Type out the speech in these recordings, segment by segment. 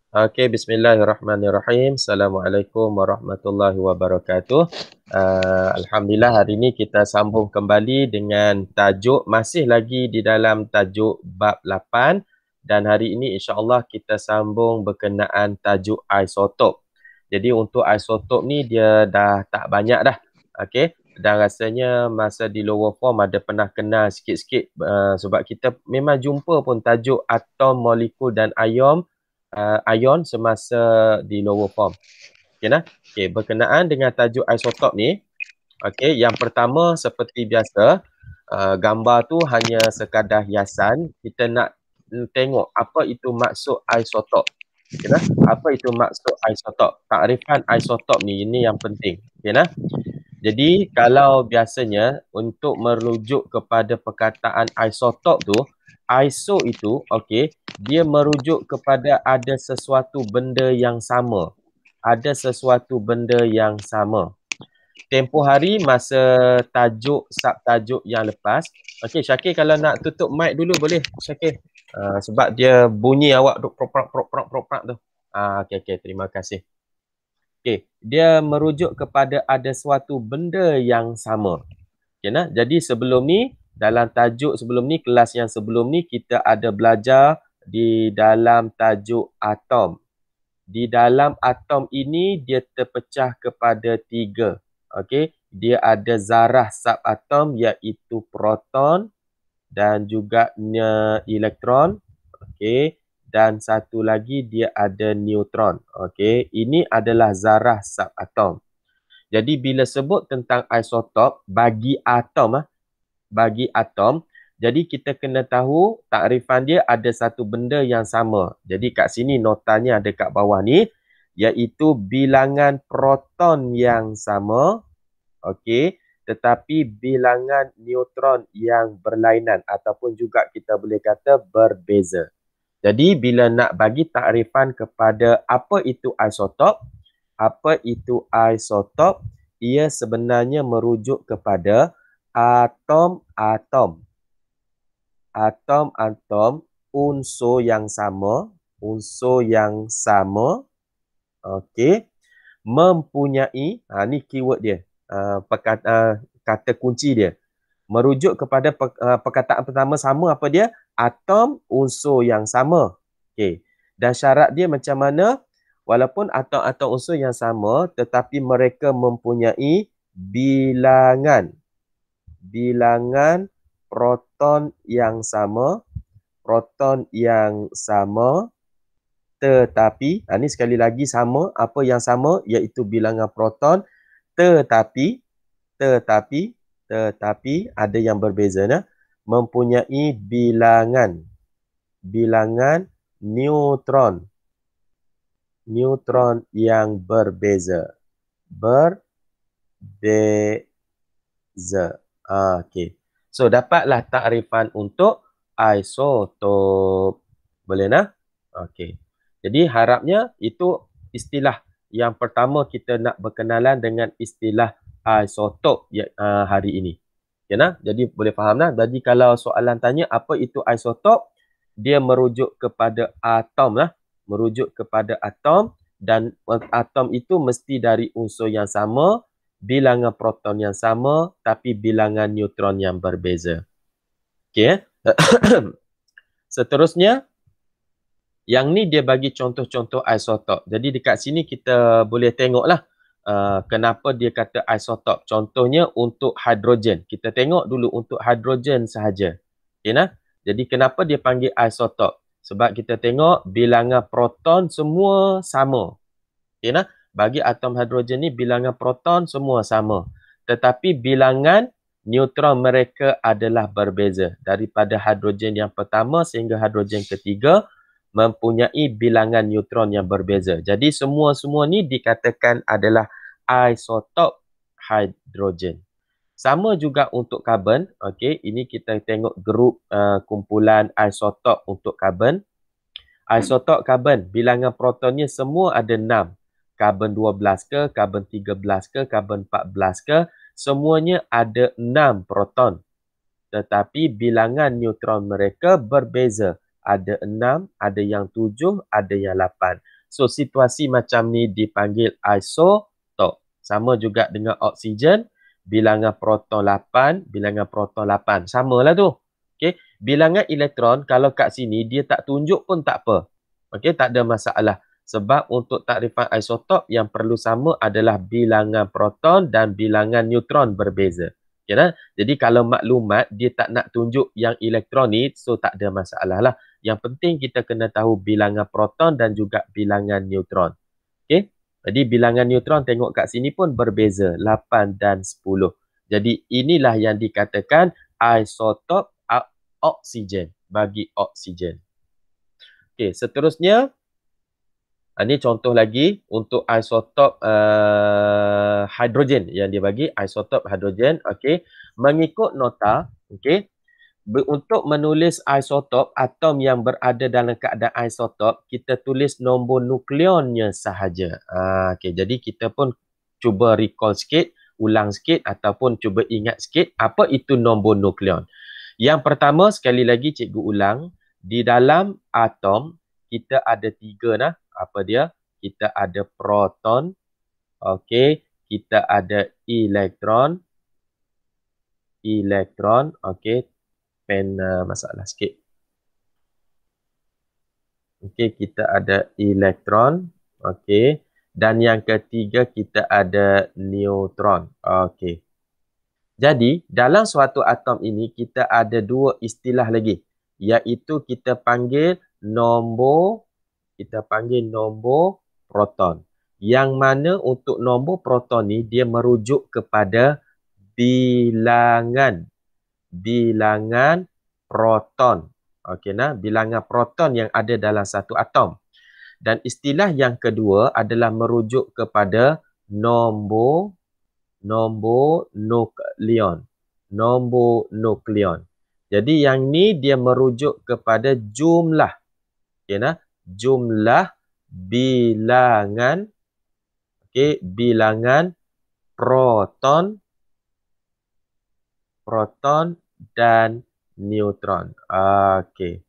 Okey, bismillahirrahmanirrahim. Assalamualaikum warahmatullahi wabarakatuh. Alhamdulillah hari ini kita sambung kembali dengan tajuk, masih lagi di dalam tajuk bab 8, dan hari ini insya-Allah kita sambung berkenaan tajuk isotop. Jadi untuk isotop ni dia dah tak banyak dah. Okey, dan rasanya masa di lower form ada pernah kenal sikit-sikit, sebab kita memang jumpa pun tajuk atom, molekul dan ion semasa di lower form. Okey nah. Okey, berkenaan dengan tajuk isotop ni, okey, yang pertama seperti biasa, gambar tu hanya sekadar hiasan. Kita nak tengok apa itu maksud isotop. Okey nah. Apa itu maksud isotop? Takrifan isotop ni ini yang penting. Okey nah. Jadi kalau biasanya untuk merujuk kepada perkataan isotop tu, iso itu okey, dia merujuk kepada ada sesuatu benda yang sama. Ada sesuatu benda yang sama. Tempoh hari masa tajuk subtajuk yang lepas. Okey Syakir, kalau nak tutup mic dulu boleh Syakir. Sebab dia bunyi awak duk prok tu. Okey terima kasih. Okey, dia merujuk kepada ada suatu benda yang sama. Okey nah. Jadi sebelum ni, dalam tajuk sebelum ni, kelas yang sebelum ni kita ada belajar di dalam tajuk atom. Di dalam atom ini dia terpecah kepada 3. Okey, dia ada zarah subatom iaitu proton dan juga elektron. Okey, dan satu lagi dia ada neutron. Okey, ini adalah zarah subatom. Jadi bila sebut tentang isotop bagi atom, jadi kita kena tahu takrifan dia ada satu benda yang sama. Jadi kat sini notanya ada kat bawah ni, iaitu bilangan proton yang sama, okey, tetapi bilangan neutron yang berlainan ataupun juga kita boleh kata berbeza. Jadi bila nak bagi takrifan kepada apa itu isotop, ia sebenarnya merujuk kepada atom-atom. Atom-atom unsur yang sama, okey, mempunyai, ni keyword dia, kata kunci dia. Merujuk kepada perkataan pertama sama, apa dia? Atom unsur yang sama. Okey. Dan syarat dia macam mana? Walaupun atom-atom unsur yang sama, tetapi mereka mempunyai bilangan proton yang sama, tetapi, ni sekali lagi sama, apa yang sama? Iaitu bilangan proton, tetapi ada yang berbeza, mempunyai bilangan neutron yang berbeza. Okey. So dapatlah takrifan untuk isotop. Boleh nah? Okey. Jadi harapnya itu istilah yang pertama kita nak berkenalan dengan istilah isotop hari ini. Okay, nah? Jadi boleh faham nah? Jadi kalau soalan tanya apa itu isotop, dia merujuk kepada atom lah. Merujuk kepada atom, dan atom itu mesti dari unsur yang sama, bilangan proton yang sama, tapi bilangan neutron yang berbeza. Okey. Seterusnya, yang ni dia bagi contoh-contoh isotop. Jadi dekat sini kita boleh tengoklah kenapa dia kata isotop. Contohnya untuk hidrogen. Kita tengok dulu untuk hidrogen sahaja. Okay, nah? Jadi kenapa dia panggil isotop? Sebab kita tengok bilangan proton semua sama. Okay, nah? Bagi atom hidrogen ni bilangan proton semua sama. Tetapi bilangan neutron mereka adalah berbeza. Daripada hidrogen yang pertama sehingga hidrogen ketiga, mempunyai bilangan neutron yang berbeza. Jadi semua ni dikatakan adalah isotop hidrogen. Sama juga untuk karbon. Okey, ini kita tengok grup kumpulan isotop untuk karbon. Isotop karbon, bilangan protonnya semua ada 6. Karbon 12 ke, karbon 13 ke, karbon 14 ke, semuanya ada 6 proton. Tetapi bilangan neutron mereka berbeza. Ada 6, ada yang 7, ada yang 8. So situasi macam ni dipanggil isotop. Sama juga dengan oksigen, bilangan proton 8, bilangan proton 8. Samalah tu. Okey, bilangan elektron kalau kat sini dia tak tunjuk pun tak apa. Okey, tak ada masalah. Sebab untuk takrifan isotop yang perlu sama adalah bilangan proton dan bilangan neutron berbeza. Okay, dah? Jadi kalau maklumat dia tak nak tunjuk yang elektron ni, so tak ada masalah lah. Yang penting kita kena tahu bilangan proton dan juga bilangan neutron. Okey. Jadi bilangan neutron tengok kat sini pun berbeza, 8 dan 10. Jadi inilah yang dikatakan isotop oksigen, bagi oksigen. Okey, seterusnya ini contoh lagi untuk isotop hidrogen yang dia bagi, isotop hidrogen. Okey, mengikut nota, okey, untuk menulis isotop, atom yang berada dalam keadaan isotop, kita tulis nombor nukleonnya sahaja. Okey, jadi kita pun cuba recall sikit, ulang sikit ataupun cuba ingat sikit apa itu nombor nukleon. Yang pertama, sekali lagi cikgu ulang, di dalam atom kita ada 3 nah. Apa dia? Kita ada proton, okey, kita ada elektron, okey, pen masalah sikit. Okey, kita ada elektron, okey, dan yang ketiga kita ada neutron. Okey. Jadi, dalam suatu atom ini kita ada 2 istilah lagi, iaitu kita panggil nombor proton. Yang mana untuk nombor proton ni dia merujuk kepada bilangan proton. Okey nah, bilangan proton yang ada dalam satu atom. Dan istilah yang kedua adalah merujuk kepada nombor nukleon. Jadi yang ni dia merujuk kepada jumlah. Okey nah, jumlah bilangan, okey, bilangan proton dan neutron. Okey.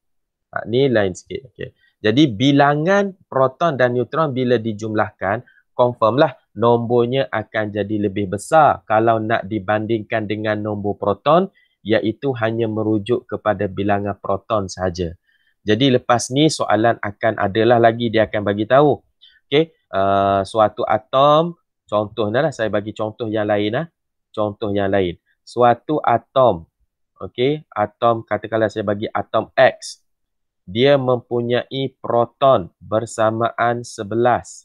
Ni lain sikit. Okey. Jadi bilangan proton dan neutron bila dijumlahkan, confirmlah nombornya akan jadi lebih besar kalau nak dibandingkan dengan nombor proton, iaitu hanya merujuk kepada bilangan proton sahaja. Jadi lepas ni soalan akan adalah lagi dia akan bagi tahu. Okey, suatu atom, contohnya lah saya bagi contoh yang lain lah. Contoh yang lain. Suatu atom, okey, atom katakanlah saya bagi atom X. Dia mempunyai proton bersamaan 11.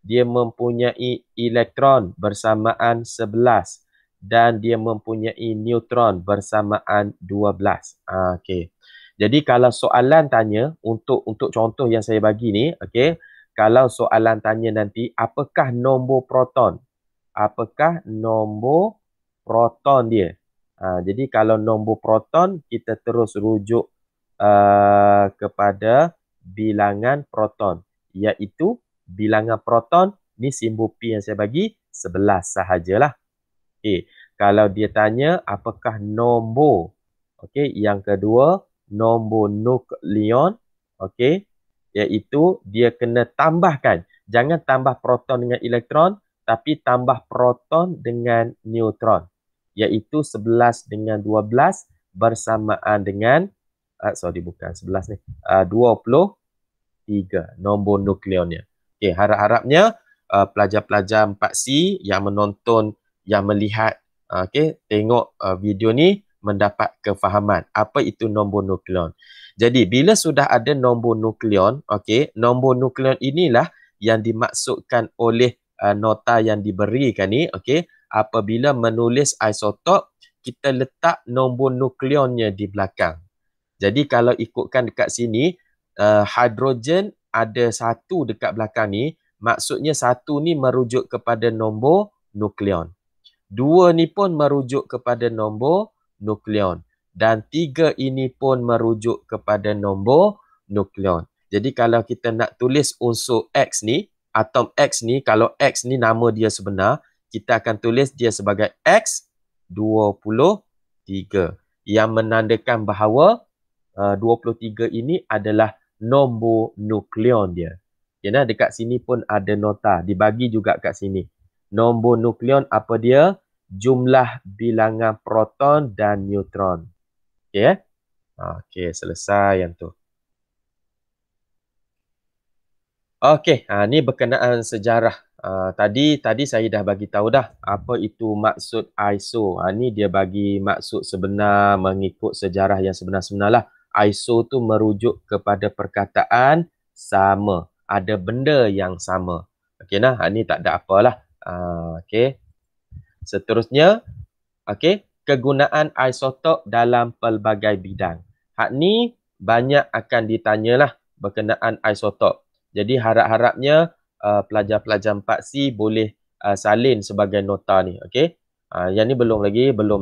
Dia mempunyai elektron bersamaan 11 dan dia mempunyai neutron bersamaan 12. Okey. Jadi kalau soalan tanya untuk contoh yang saya bagi ni, okey, kalau soalan tanya nanti apakah nombor proton? Apakah nombor proton dia? Jadi kalau nombor proton kita terus rujuk kepada bilangan proton, iaitu bilangan proton ni simbol P yang saya bagi 11 sahajalah. Okey, kalau dia tanya apakah nombor, okey, yang kedua nombor nukleon, okey, iaitu dia kena tambahkan, jangan tambah proton dengan elektron tapi tambah proton dengan neutron, iaitu 11 dengan 12 bersamaan dengan bukan 11 ni, 23 nombor nukleonnya. Okey, harap-harapnya pelajar-pelajar 4C yang menonton, yang melihat, okey, tengok video ni mendapat kefahaman apa itu nombor nukleon. Jadi bila sudah ada nombor nukleon, okey, nombor nukleon inilah yang dimaksudkan oleh nota yang diberikan ni, okey, apabila menulis isotop kita letak nombor nukleonnya di belakang. Jadi kalau ikutkan dekat sini, hidrogen ada 1 dekat belakang ni, maksudnya 1 ni merujuk kepada nombor nukleon. 2 ni pun merujuk kepada nombor nukleon. Dan 3 ini pun merujuk kepada nombor nukleon. Jadi kalau kita nak tulis unsur X ni, atom X ni, kalau X ni nama dia sebenar, kita akan tulis dia sebagai X23. Yang menandakan bahawa 23 ini adalah nombor nukleon dia. Okay, nah, dekat sini pun ada nota. Dibagi juga kat sini. Nombor nukleon apa dia? Jumlah bilangan proton dan neutron. Okay, okay, selesai yang tu. Okey, ni berkenaan sejarah. Tadi saya dah bagi tahu dah apa itu maksud ISO. Ni dia bagi maksud sebenar mengikut sejarah yang sebenar-sebenar lah. ISO tu merujuk kepada perkataan sama. Ada benda yang sama. Okey nah, ni tak ada apalah. Okey. Seterusnya, okey, kegunaan isotop dalam pelbagai bidang. Hak ni banyak akan ditanyalah berkenaan isotop. Jadi harap-harapnya pelajar-pelajar 4C boleh salin sebagai nota ni, okey. Yang ni belum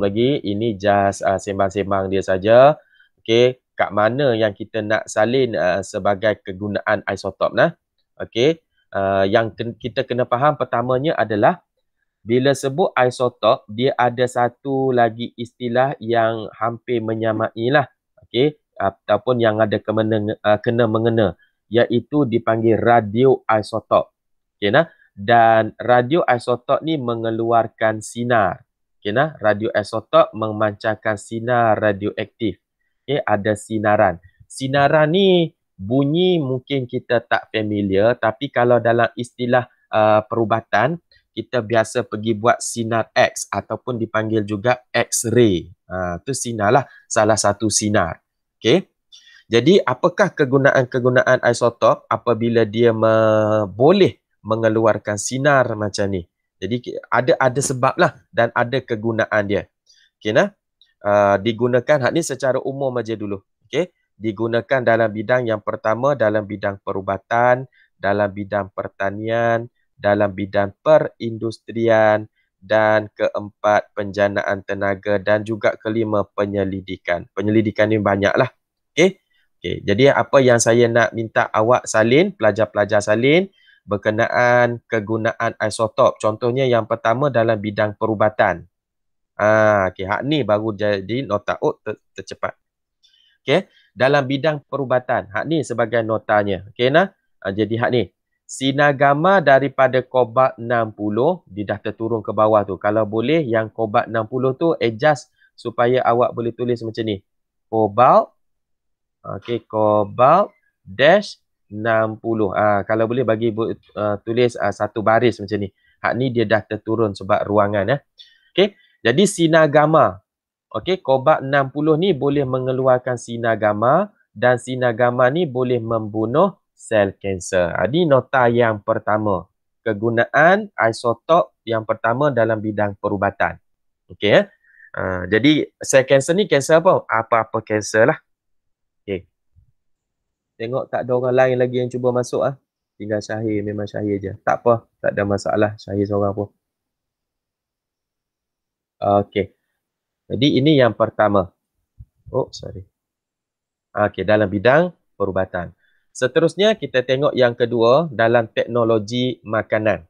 lagi. Ini just sembang-sembang dia saja. Okey, kat mana yang kita nak salin sebagai kegunaan isotop nah. Okey. Yang kita kena faham pertamanya adalah bila sebut isotop, dia ada satu lagi istilah yang hampir menyamai lah. Okey, ataupun yang ada kena-mengena, iaitu dipanggil radioisotop. Okey nah, dan radioisotop ni mengeluarkan sinar. Okey nah, radioisotop memancarkan sinar radioaktif. Okey, ada sinaran. Sinaran ni bunyi mungkin kita tak familiar, tapi kalau dalam istilah perubatan, kita biasa pergi buat sinar X ataupun dipanggil juga X-ray. Itu sinar lah, salah satu sinar. Okey. Jadi apakah kegunaan-kegunaan isotop apabila dia boleh mengeluarkan sinar macam ni? Jadi ada sebab lah dan ada kegunaan dia. Okey nah. Digunakan hak ni secara umum aja dulu. Okey. Digunakan dalam bidang yang pertama, dalam bidang perubatan, dalam bidang pertanian, dalam bidang perindustrian, dan keempat penjanaan tenaga, dan juga kelima penyelidikan. Penyelidikan ni banyaklah. Okey. Okey, jadi apa yang saya nak minta awak salin, pelajar-pelajar salin berkenaan kegunaan isotop. Contohnya yang pertama dalam bidang perubatan. Okey, hak ni baru jadi nota tercepat. Okey, dalam bidang perubatan, hak ni sebagai notanya. Okey nah. Jadi hak ni, sinar gamma daripada kobalt 60, dia dah terturun ke bawah tu. Kalau boleh yang kobalt 60 tu adjust supaya awak boleh tulis macam ni. Kobalt, okey, kobalt dash 60. Kalau boleh bagi tulis satu baris macam ni. Hak ni dia dah terturun sebab ruangan. Okey, jadi sinar gamma. Okey, kobalt 60 ni boleh mengeluarkan sinar gamma, dan sinar gamma ni boleh membunuh sel kanser. Ini nota yang pertama. Kegunaan isotop yang pertama dalam bidang perubatan. Okey. Jadi sel kanser ni kanser apa? Apa-apa kanser lah. Okey. Tengok tak ada orang lain lagi yang cuba masuk ah. Tinggal Syahir, memang Syahir je. Tak apa, tak ada masalah. Syahir seorang pun. Okey. Jadi ini yang pertama. Oh, sorry. Okey, dalam bidang perubatan. Seterusnya kita tengok yang kedua dalam teknologi makanan.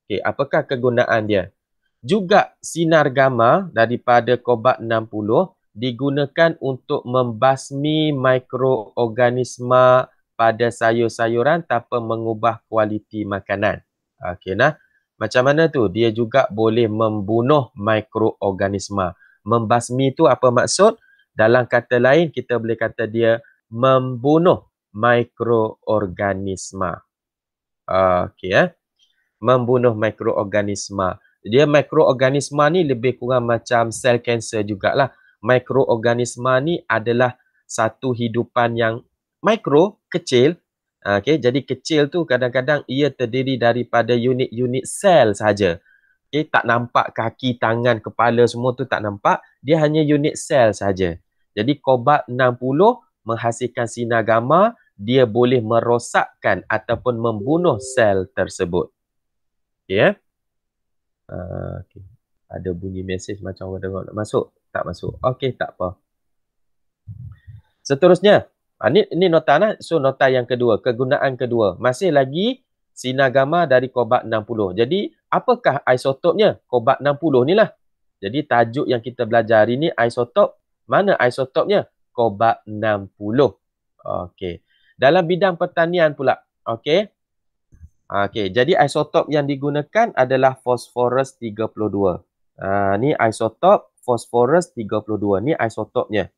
Okey, apakah kegunaan dia? Juga sinar gamma daripada kobalt 60 digunakan untuk membasmi mikroorganisma pada sayur-sayuran tanpa mengubah kualiti makanan. Okey nah. Macam mana tu? Dia juga boleh membunuh mikroorganisma. Membasmi tu apa maksud? Dalam kata lain kita boleh kata dia membunuh mikroorganisma. Okey membunuh mikroorganisma. Dia mikroorganisma ni lebih kurang macam sel kanser jugalah. Mikroorganisma ni adalah satu hidupan yang mikro, kecil. Okey, jadi kecil tu kadang-kadang ia terdiri daripada unit-unit sel saja. Okey, tak nampak kaki, tangan, kepala semua tu tak nampak. Dia hanya unit sel saja. Jadi kobalt 60 menghasilkan sinar gamma, dia boleh merosakkan ataupun membunuh sel tersebut. Okey okay. Ada bunyi mesej macam orang dengar nak masuk. Tak masuk. Okey, tak apa. Seterusnya, ini nota lah. So nota yang kedua, kegunaan kedua. Masih lagi sinar gamma dari kobalt 60. Jadi apakah isotopnya? Kobalt 60 ni lah. Jadi tajuk yang kita belajar hari ni isotop. Mana isotopnya? Kobalt 60. Okey. Dalam bidang pertanian pula. Okey. Okey, jadi isotop yang digunakan adalah fosforus 32. Ni isotop fosforus 32. Ni isotopnya.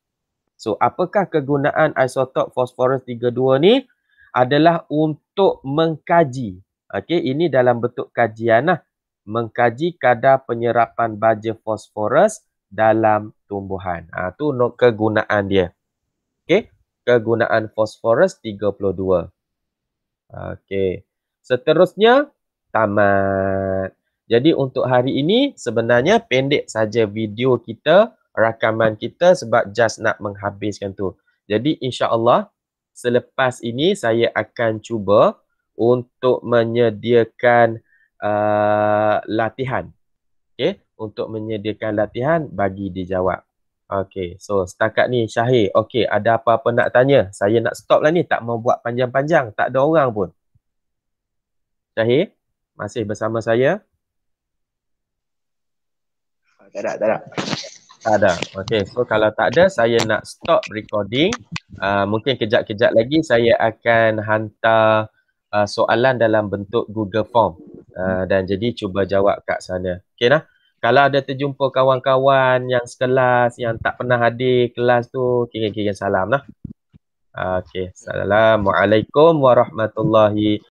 So, apakah kegunaan isotop fosforus 32 ni? Adalah untuk mengkaji. Okey, ini dalam bentuk kajian lah. Mengkaji kadar penyerapan baja fosforus dalam tumbuhan. Tu kegunaan dia. Okey, kegunaan fosforus 32. Okey. Seterusnya, tamat. Jadi untuk hari ini sebenarnya pendek saja video kita, rakaman kita sebab just nak menghabiskan tu. Jadi insya-Allah selepas ini saya akan cuba untuk menyediakan latihan. Okey, untuk menyediakan latihan bagi dijawab. Okey, so setakat ni Syahir, okey, ada apa-apa nak tanya? Saya nak stop lah ni, tak mau buat panjang-panjang, tak ada orang pun. Syahir, masih bersama saya? Tak ada. Tak ada. Okey, so kalau tak ada, saya nak stop recording. Mungkin kejap-kejap lagi saya akan hantar soalan dalam bentuk Google Form. Dan jadi cuba jawab kat sana. Okey dah? Kalau ada terjumpa kawan-kawan yang sekelas, yang tak pernah hadir kelas tu, kirim-kirim salam lah. Okey, Assalamualaikum warahmatullahi